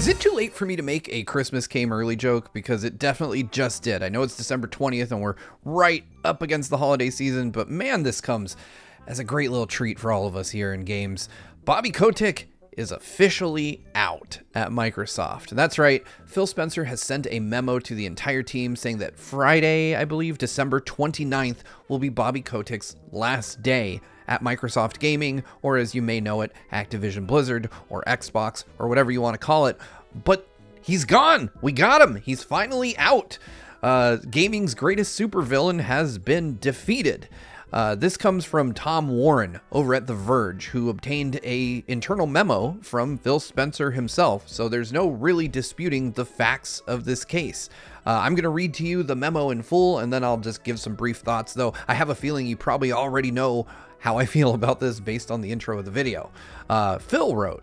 Is it too late for me to make a Christmas came early joke? Because it definitely just did. I know it's December 20th and we're right up against the holiday season, but man, this comes as a great little treat for all of us here in games. Bobby Kotick is officially out at Microsoft. That's right, Phil Spencer has sent a memo to the entire team saying that Friday, I believe, December 29th, will be Bobby Kotick's last day at Microsoft Gaming, or as you may know it, Activision Blizzard, or Xbox, or whatever you want to call it. But he's gone! We got him! He's finally out! Gaming's greatest supervillain has been defeated. This comes from Tom Warren over at The Verge, who obtained an internal memo from Phil Spencer himself, so there's no really disputing the facts of this case. I'm going to read to you the memo in full, and then I'll just give some brief thoughts, though I have a feeling you probably already know how I feel about this based on the intro of the video. Phil wrote,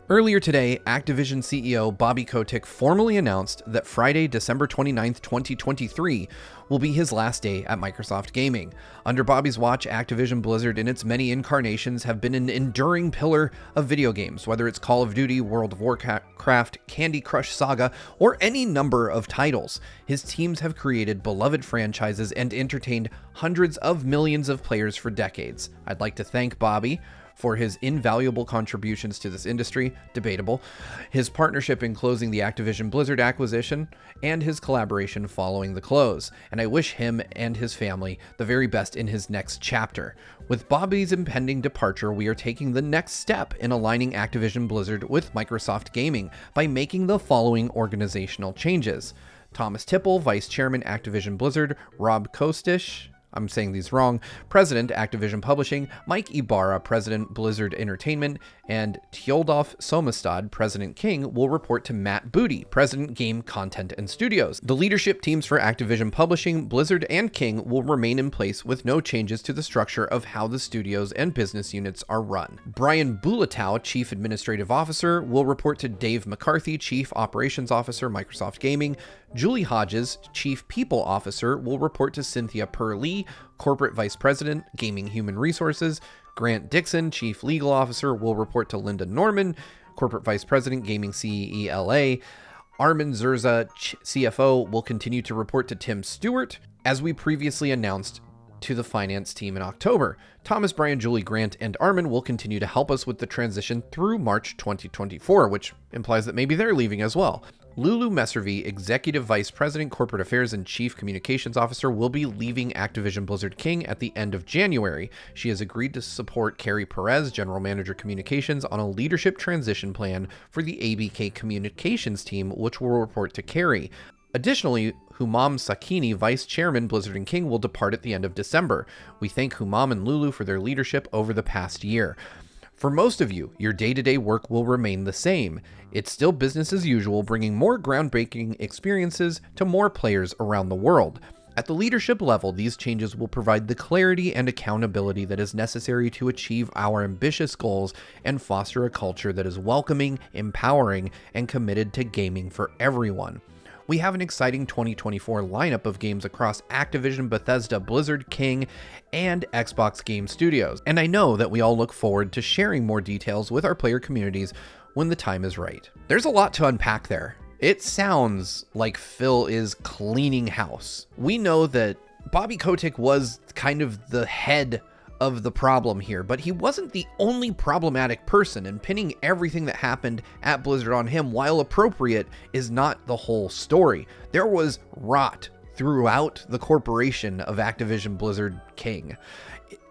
"Earlier today, Activision CEO Bobby Kotick formally announced that Friday, December 29th, 2023 will be his last day at Microsoft Gaming. Under Bobby's watch, Activision Blizzard in its many incarnations have been an enduring pillar of video games, whether it's Call of Duty, World of Warcraft, Candy Crush Saga, or any number of titles. His teams have created beloved franchises and entertained hundreds of millions of players for decades. I'd like to thank Bobby for his invaluable contributions to this industry, debatable, his partnership in closing the Activision Blizzard acquisition, and his collaboration following the close. And I wish him and his family the very best in his next chapter. With Bobby's impending departure, we are taking the next step in aligning Activision Blizzard with Microsoft Gaming by making the following organizational changes. Thomas Tipple, Vice Chairman, Activision Blizzard, Rob Kostish, I'm saying these wrong, President, Activision Publishing, Mike Ibarra, President, Blizzard Entertainment, and Tjodolf Somestad, President King, will report to Matt Booty, President, Game Content and Studios. The leadership teams for Activision Publishing, Blizzard, and King will remain in place with no changes to the structure of how the studios and business units are run. Brian Bulatow, Chief Administrative Officer, will report to Dave McCarthy, Chief Operations Officer, Microsoft Gaming. Julie Hodges, Chief People Officer, will report to Cynthia Purley, Corporate Vice President, Gaming Human Resources. Grant Dixon, Chief Legal Officer, will report to Linda Norman, Corporate Vice President, Gaming CELA. Armin Zerza, CFO, will continue to report to Tim Stewart, as we previously announced to the finance team in October. Thomas, Brian, Julie, Grant, and Armin will continue to help us with the transition through March 2024, which implies that maybe they're leaving as well. Lulu Messervy, Executive Vice President, Corporate Affairs, and Chief Communications Officer, will be leaving Activision Blizzard King at the end of January. She has agreed to support Carrie Perez, General Manager Communications, on a leadership transition plan for the ABK Communications team, which will report to Carrie. Additionally, Humam Sakini, Vice Chairman, Blizzard and King, will depart at the end of December. We thank Humam and Lulu for their leadership over the past year. For most of you, your day-to-day work will remain the same. It's still business as usual, bringing more groundbreaking experiences to more players around the world. At the leadership level, these changes will provide the clarity and accountability that is necessary to achieve our ambitious goals and foster a culture that is welcoming, empowering, and committed to gaming for everyone. We have an exciting 2024 lineup of games across Activision, Bethesda, Blizzard, King, and Xbox Game Studios, and I know that we all look forward to sharing more details with our player communities when the time is right. There's a lot to unpack there. It sounds like Phil is cleaning house. We know that Bobby Kotick was kind of the head of the problem here, but he wasn't the only problematic person, and pinning everything that happened at Blizzard on him, while appropriate, is not the whole story. There was rot throughout the corporation of Activision Blizzard King.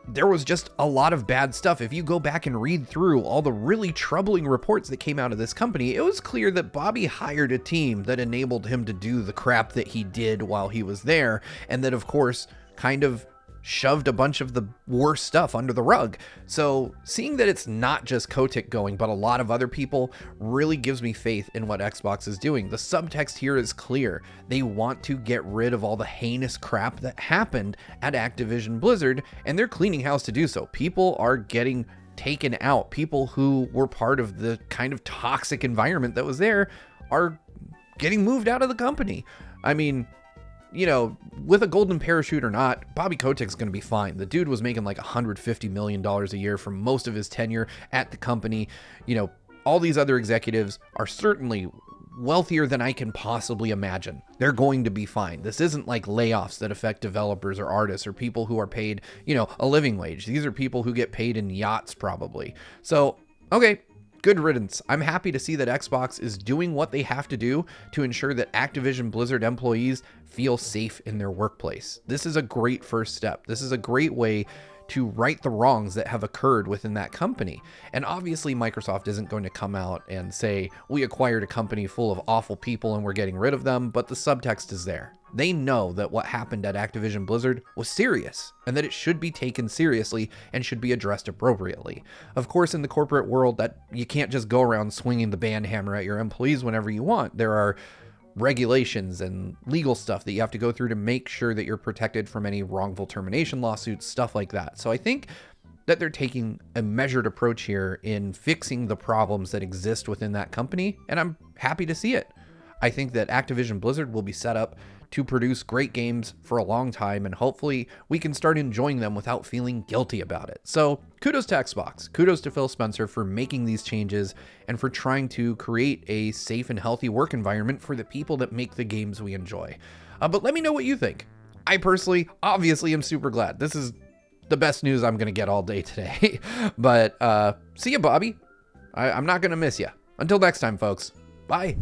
There was just a lot of bad stuff. If you go back and read through all the really troubling reports that came out of this company, it was clear that Bobby hired a team that enabled him to do the crap that he did while he was there, and that, of course, kind of shoved a bunch of the worst stuff under the rug. So seeing that it's not just Kotick going, but a lot of other people, really gives me faith in what Xbox is doing. The subtext here is clear. They want to get rid of all the heinous crap that happened at Activision Blizzard, and they're cleaning house to do so. People are getting taken out. People who were part of the kind of toxic environment that was there are getting moved out of the company. I mean, you know, with a golden parachute or not, Bobby Kotick's going to be fine. The dude was making like $150 million a year for most of his tenure at the company. You know, all these other executives are certainly wealthier than I can possibly imagine. They're going to be fine. This isn't like layoffs that affect developers or artists or people who are paid, a living wage. These are people who get paid in yachts probably. So, okay, good riddance. I'm happy to see that Xbox is doing what they have to do to ensure that Activision Blizzard employees feel safe in their workplace. This is a great first step. This is a great way to right the wrongs that have occurred within that company. And obviously Microsoft isn't going to come out and say, we acquired a company full of awful people and we're getting rid of them, but the subtext is there. They know that what happened at Activision Blizzard was serious and that it should be taken seriously and should be addressed appropriately. Of course, in the corporate world, that you can't just go around swinging the band hammer at your employees whenever you want. There are regulations and legal stuff that you have to go through to make sure that you're protected from any wrongful termination lawsuits, stuff like that. So I think that they're taking a measured approach here in fixing the problems that exist within that company, and I'm happy to see it. I think that Activision Blizzard will be set up to produce great games for a long time, and hopefully we can start enjoying them without feeling guilty about it. So kudos to Xbox, kudos to Phil Spencer for making these changes and for trying to create a safe and healthy work environment for the people that make the games we enjoy. But let me know what you think. I personally, obviously, am super glad. This is the best news I'm going to get all day today. But see ya, Bobby. I'm not going to miss you. Until next time, folks. Bye.